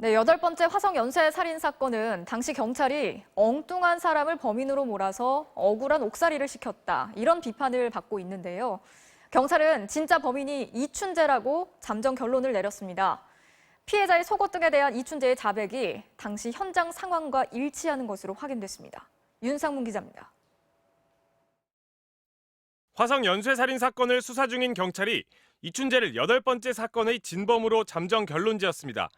네, 8번째 화성 연쇄 살인 사건은 당시 경찰이 엉뚱한 사람을 범인으로 몰아서 억울한 옥살이를 시켰다. 이런 비판을 받고 있는데요. 경찰은 진짜 범인이 이춘재라고 잠정 결론을 내렸습니다. 피해자의 속옷 등에 대한 이춘재의 자백이 당시 현장 상황과 일치하는 것으로 확인됐습니다. 윤상문 기자입니다. 화성 연쇄살인 사건을 수사 중인 경찰이 이춘재를 8번째 사건의 진범으로 잠정 결론지었습니다.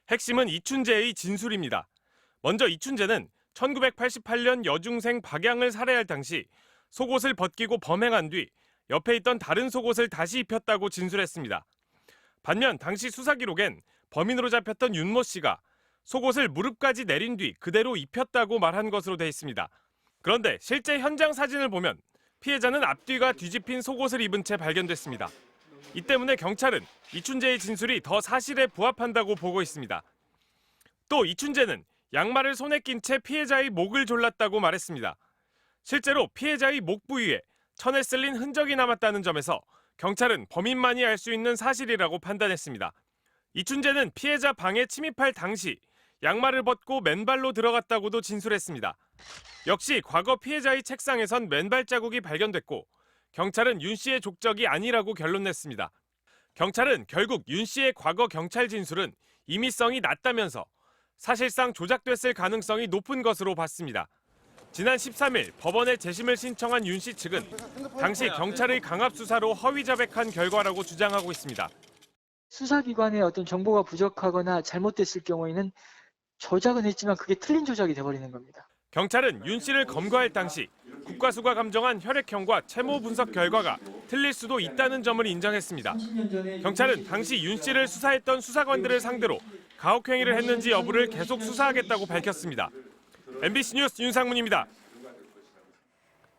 핵심은 이춘재의 진술입니다. 먼저 이춘재는 1988년 여중생 박양을 살해할 당시 속옷을 벗기고 범행한 뒤 옆에 있던 다른 속옷을 다시 입혔다고 진술했습니다. 반면 당시 수사 기록엔 범인으로 잡혔던 윤모 씨가 속옷을 무릎까지 내린 뒤 그대로 입혔다고 말한 것으로 돼 있습니다. 그런데 실제 현장 사진을 보면 피해자는 앞뒤가 뒤집힌 속옷을 입은 채 발견됐습니다. 이 때문에 경찰은 이춘재의 진술이 더 사실에 부합한다고 보고 있습니다. 또 이춘재는 양말을 손에 낀 채 피해자의 목을 졸랐다고 말했습니다. 실제로 피해자의 목 부위에 천에 쓸린 흔적이 남았다는 점에서 경찰은 범인만이 알 수 있는 사실이라고 판단했습니다. 이춘재는 피해자 방에 침입할 당시 양말을 벗고 맨발로 들어갔다고도 진술했습니다. 역시 과거 피해자의 책상에선 맨발 자국이 발견됐고 경찰은 윤 씨의 족적이 아니라고 결론냈습니다. 경찰은 결국 윤 씨의 과거 경찰 진술은 임의성이 낮다면서 사실상 조작됐을 가능성이 높은 것으로 봤습니다. 지난 13일 법원에 재심을 신청한 윤 씨 측은 당시 경찰의 강압 수사로 허위 자백한 결과라고 주장하고 있습니다. 수사기관의 어떤 정보가 부족하거나 잘못됐을 경우에는 조작은 했지만 그게 틀린 조작이 돼버리는 겁니다. 경찰은 윤 씨를 검거할 당시 국과수가 감정한 혈액형과 채모 분석 결과가 틀릴 수도 있다는 점을 인정했습니다. 경찰은 당시 윤 씨를 수사했던 수사관들을 상대로 가혹행위를 했는지 여부를 계속 수사하겠다고 밝혔습니다. MBC 뉴스 윤상문입니다.